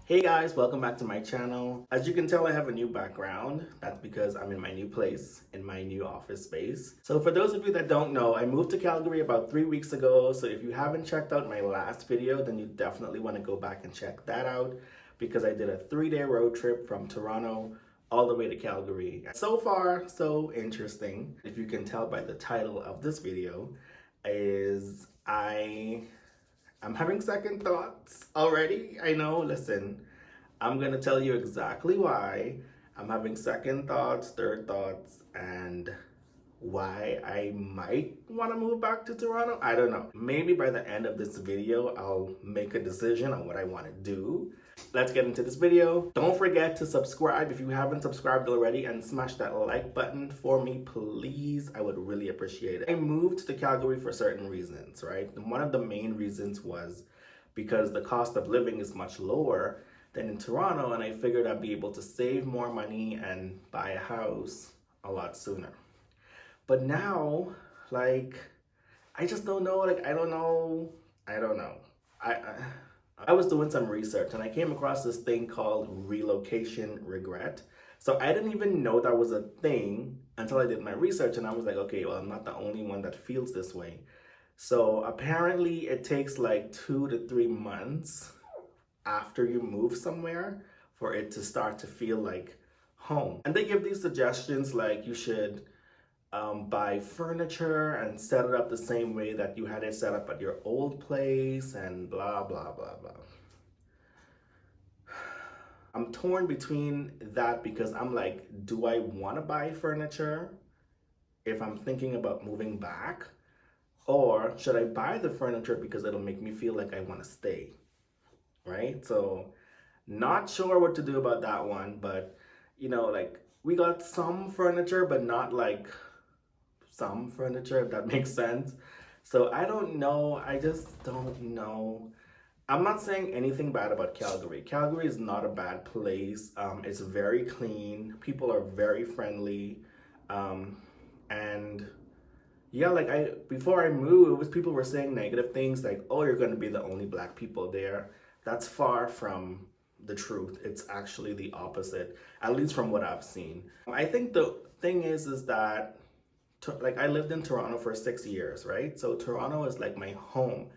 Hey guys, welcome back to my channel. As you can tell, I have a new background. That's because I'm in my new place, in my new office space. So for those of you that don't know, I moved to Calgary about 3 weeks ago. So if you haven't checked out my last video, then you definitely want to go back and check that out because I did a 3-day road trip from Toronto all the way to Calgary. So far, so interesting. If you can tell by the title of this video, is I'm having second thoughts already. I know, listen, I'm gonna tell you exactly why I'm having second thoughts, third thoughts, and why I might want to move back to Toronto. I don't know. Maybe by the end of this video, I'll make a decision on what I want to do. Let's get into this video. Don't forget to subscribe if you haven't subscribed already and smash that like button for me, please. I would really appreciate it. I moved to Calgary for certain reasons, right? And one of the main reasons was because the cost of living is much lower than in Toronto, and I figured I'd be able to save more money and buy a house a lot sooner. But now, like, I just don't know. Like, I don't know. I don't know. I, I I was doing some research and I came across this thing called relocation regret. So I didn't even know that was a thing until I did my research, and I was like, okay, well, I'm not the only one that feels this way. So apparently, it takes like 2 to 3 months after you move somewhere for it to start to feel like home. And they give these suggestions like you should buy furniture and set it up the same way that you had it set up at your old place and blah, blah, blah, blah. I'm torn between that because I'm like, do I want to buy furniture if I'm thinking about moving back? Or should I buy the furniture because it'll make me feel like I want to stay, right? So, not sure what to do about that one, but like we got some furniture, but not like some furniture, if that makes sense. So I don't know. I just don't know. I'm not saying anything bad about Calgary. Calgary is not a bad place. It's very clean. People are very friendly. And yeah, like before I moved, it was people were saying negative things like, "Oh, you're going to be the only black people there." That's far from the truth. It's actually the opposite, at least from what I've seen. I think the thing is that like I lived in Toronto for 6 years, right? So Toronto is like my home.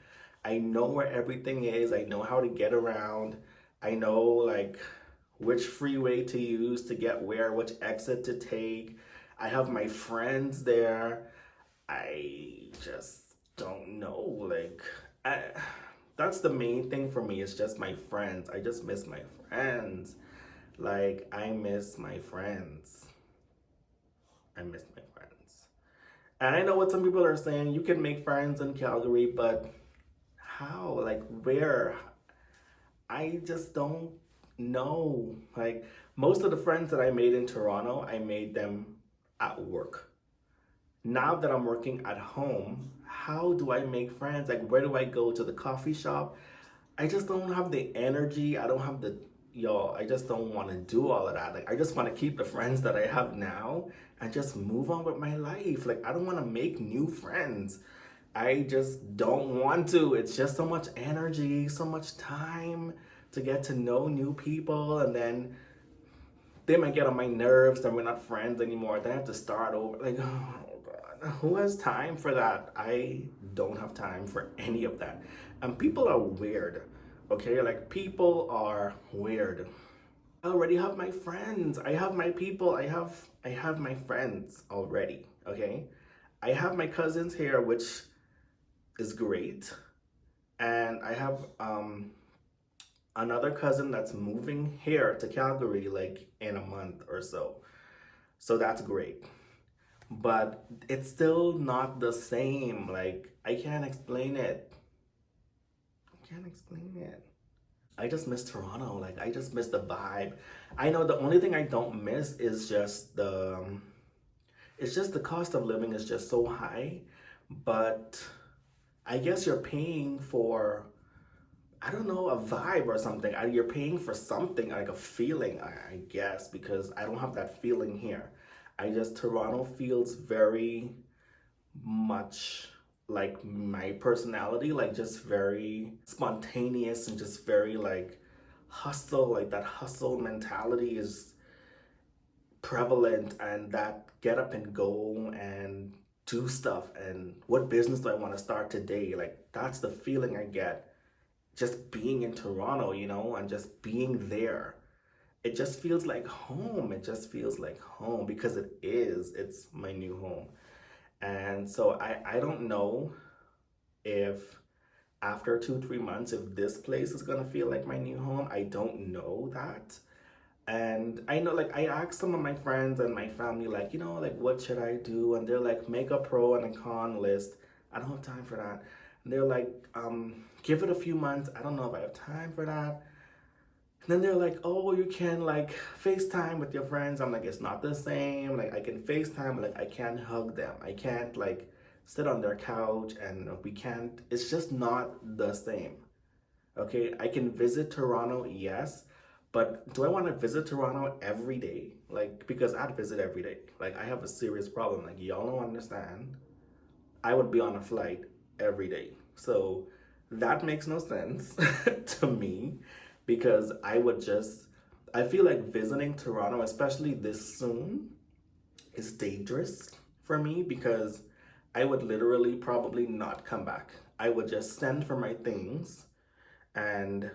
I know where everything is. I know how to get around. I know like which freeway to use to get where, which exit to take. I have my friends there. I just don't know. That's the main thing for me. It's just my friends. I just miss my friends. Like, I miss my friends. I miss my friends. And I know what some people are saying. You can make friends in Calgary, but how? Like, where? I just don't know. Like, most of the friends that I made in Toronto, I made them at work. Now that I'm working at home, how do I make friends? Like, where do I go to the coffee shop? I just don't have the energy. I don't have the, I just don't want to do all of that. Like, I just want to keep the friends that I have now and just move on with my life. Like, I don't want to make new friends. I just don't want to. It's just so much energy, so much time to get to know new people, and then they might get on my nerves and we're not friends anymore. Then I have to start over. Like, oh God, who has time for that? I don't have time for any of that. And people are weird, okay? Like, people are weird. I already have my friends. I have my people. I have my friends already, okay? I have my cousins here, which is great. And I have another cousin that's moving here to Calgary like in a month or so. So that's great. But it's still not the same. Like, I can't explain it. I can't explain it. I just miss Toronto. Like, I just miss the vibe. I know the only thing I don't miss is just the cost of living is just so high. But I guess you're paying for, I don't know, a vibe or something. You're paying for something, like a feeling, I guess, because I don't have that feeling here. Toronto feels very much like my personality, like just very spontaneous and just very like hustle, like that hustle mentality is prevalent, and that get up and go and do stuff, and what business do I want to start today? Like that's the feeling I get just being in Toronto, you know, and just being there. It just feels like home. It just feels like home because it is. It's my new home. And so I don't know if after 2, 3 months, if this place is gonna feel like my new home. I don't know that. And I know, like, I asked some of my friends and my family, like, you know, like, what should I do? And they're like, make a pro and a con list. I don't have time for that. And they're like, give it a few months. I don't know if I have time for that. And then they're like, oh, you can like FaceTime with your friends. I'm like, it's not the same. Like, I can FaceTime, but like, I can't hug them. I can't like sit on their couch, and we can't, it's just not the same. Okay, I can visit Toronto, yes, but do I want to visit Toronto every day? Like, because I'd visit every day. Like, I have a serious problem. Like, y'all don't understand. I would be on a flight every day. So that makes no sense to me, because I feel like visiting Toronto, especially this soon, is dangerous for me because I would literally probably not come back. I would just send for my things and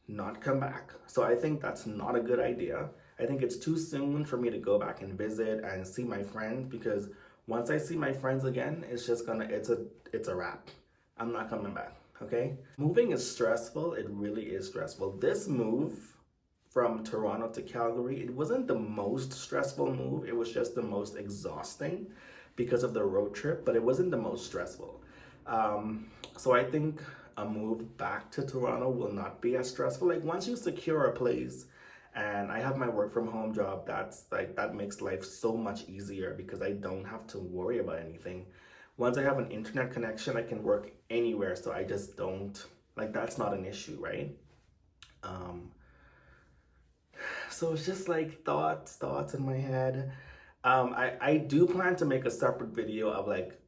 not come back. So I think that's not a good idea. I think it's too soon for me to go back and visit and see my friends, because once I see my friends again, it's just gonna it's a wrap. I'm not coming back, okay? Moving is stressful. It really is stressful. This move from Toronto to Calgary, it wasn't the most stressful move. It was just the most exhausting because of the road trip, but it wasn't the most stressful. So I think a move back to Toronto will not be as stressful. Like once you secure a place, and I have my work from home job, that's like, that makes life so much easier because I don't have to worry about anything. Once I have an internet connection, I can work anywhere. So I just don't, like, that's not an issue, right? Um, so it's just like thoughts in my head. I do plan to make a separate video of like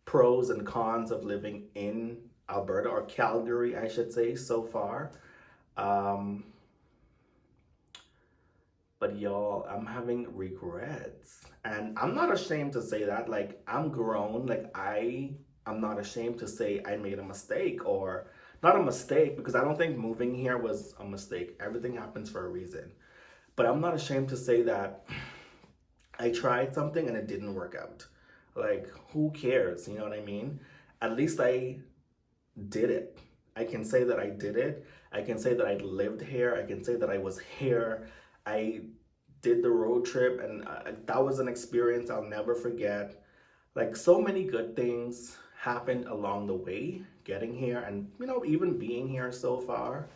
pros and cons of living in Alberta, or Calgary, I should say, so far. Um, but y'all, I'm having regrets. And I'm not ashamed to say that. Like, I'm grown. Like, I'm not ashamed to say I made a mistake, or not a mistake, because I don't think moving here was a mistake. Everything happens for a reason. But I'm not ashamed to say that I tried something and it didn't work out. Like, who cares? You know what I mean? At least I did it. I can say that I did it. I can say that I lived here. I can say that I was here. I did the road trip, and that was an experience I'll never forget. Like, so many good things happened along the way getting here, and you know, even being here so far.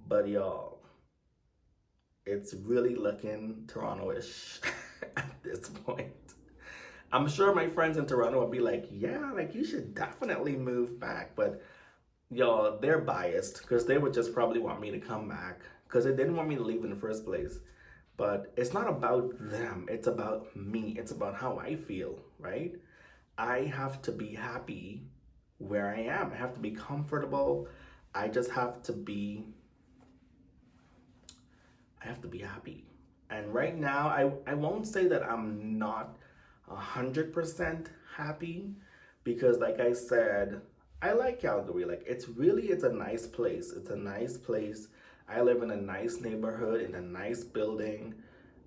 But y'all, it's really looking Toronto-ish at this point. I'm sure my friends in Toronto will be like, yeah, like you should definitely move back. But y'all, they're biased because they would just probably want me to come back because they didn't want me to leave in the first place. But it's not about them. It's about me. It's about how I feel, right? I have to be happy where I am. I have to be comfortable. I just have to be, I have to be happy. And right now, I won't say that I'm not 100% happy, because like I said, I like Calgary. Like, it's a nice place. It's a nice place. I live in a nice neighborhood, in a nice building.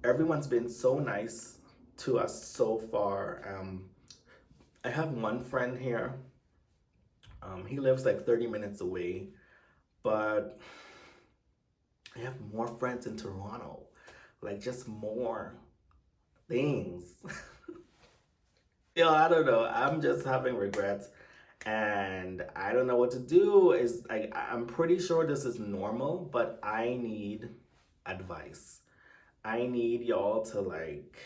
Everyone's been so nice to us so far. I have one friend here. He lives like 30 minutes away, but I have more friends in Toronto. Like, just more things. Yo, I don't know. I'm just having regrets, and I don't know what to do. Is like, I'm pretty sure this is normal, but I need advice. I need y'all to like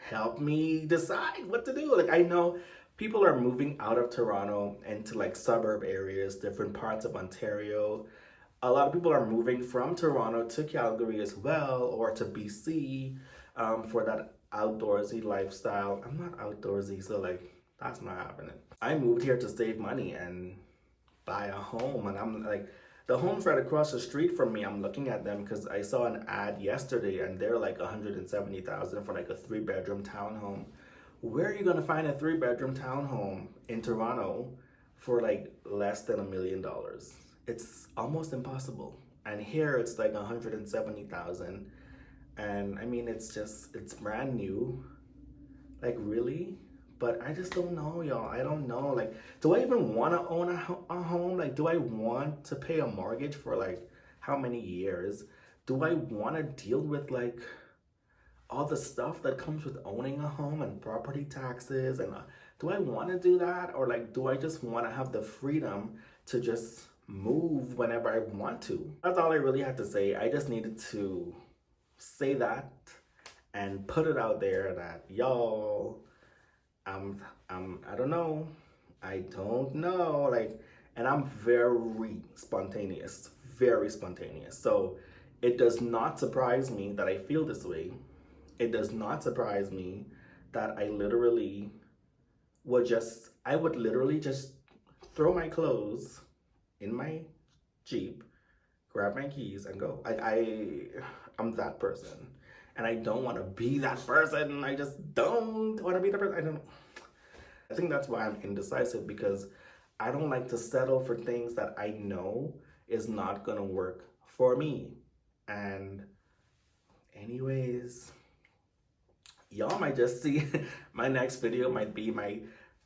help me decide what to do. Like, I know people are moving out of Toronto into like suburb areas, different parts of Ontario. A lot of people are moving from Toronto to Calgary as well, or to BC, for that outdoorsy lifestyle. I'm not outdoorsy, so like that's not happening. I moved here to save money and buy a home, and I'm like, The homes right across the street from me, I'm looking at them because I saw an ad yesterday and they're like 170,000 for like a 3-bedroom townhome. Where are you gonna find a 3-bedroom townhome in Toronto for like less than $1 million? It's almost impossible. And here it's like 170,000. And I mean, it's brand new. Like, really? But I just don't know, y'all. I don't know. Like, do I even want to own a home? Like, do I want to pay a mortgage for like how many years? Do I want to deal with like all the stuff that comes with owning a home and property taxes? And do I want to do that? Or like, do I just want to have the freedom to just move whenever I want to? That's all I really had to say. I just needed to say that and put it out there that y'all, I don't know. I don't know. Like, and I'm very spontaneous, very spontaneous. So it does not surprise me that I feel this way. It does not surprise me that I would literally just throw my clothes in my Jeep, grab my keys and go. I'm that person. And I don't want to be that person. I just don't want to be that person. I think that's why I'm indecisive, because I don't like to settle for things that I know is not going to work for me. And anyways, y'all might just see my next video might be my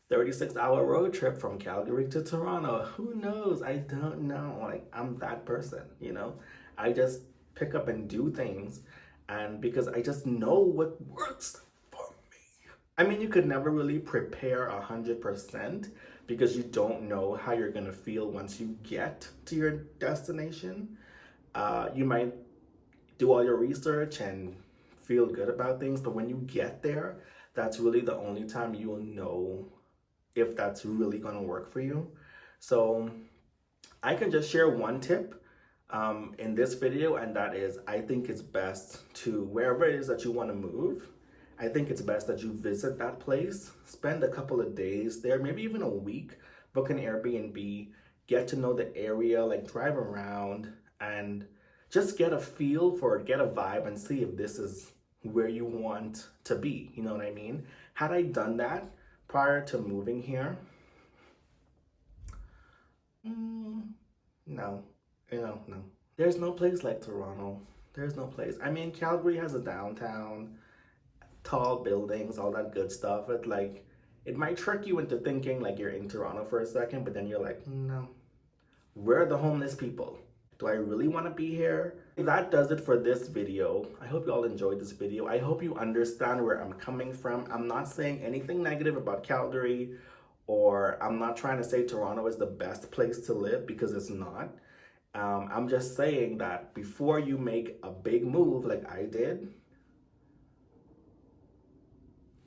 36-hour road trip from Calgary to Toronto. Who knows? I don't know. Like, I'm that person, you know? I just pick up and do things, and because I just know what works for me. I mean, you could never really prepare 100% because you don't know how you're gonna feel once you get to your destination. You might do all your research and feel good about things, but when you get there, that's really the only time you will know if that's really gonna work for you. So I can just share one tip in this video, and that is, I think it's best to, wherever it is that you want to move, I think it's best that you visit that place, spend a couple of days there, maybe even a week, book an Airbnb, get to know the area, like drive around and just get a feel for it, get a vibe, and see if this is where you want to be. You know what I mean? Had I done that prior to moving here, no. No. There's no place like Toronto. There's no place. I mean, Calgary has a downtown, tall buildings, all that good stuff. It might trick you into thinking like you're in Toronto for a second, but then you're like, no. Where are the homeless people? Do I really want to be here? That does it for this video. I hope you all enjoyed this video. I hope you understand where I'm coming from. I'm not saying anything negative about Calgary, or I'm not trying to say Toronto is the best place to live, because it's not. I'm just saying that before you make a big move like I did,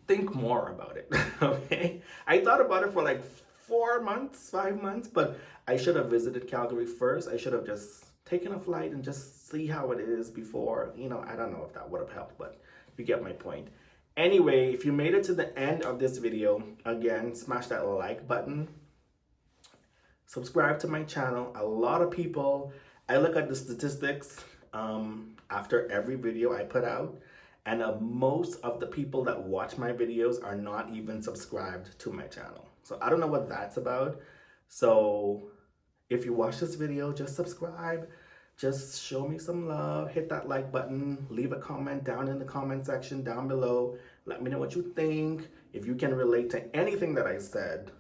think more about it, okay? I thought about it for like 4 months, 5 months, but I should have visited Calgary first. I should have just taken a flight and just see how it is before, I don't know if that would have helped, but you get my point. Anyway, if you made it to the end of this video, again, smash that like button. Subscribe to my channel. A lot of people, I look at the statistics after every video I put out, and most of the people that watch my videos are not even subscribed to my channel. So I don't know what that's about. So if you watch this video, just subscribe. Just show me some love. Hit that like button. Leave a comment down in the comment section down below. Let me know what you think. If you can relate to anything that I said,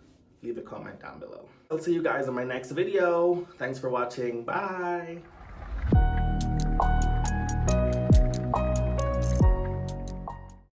leave a comment down below. I'll see you guys in my next video. Thanks for watching. Bye.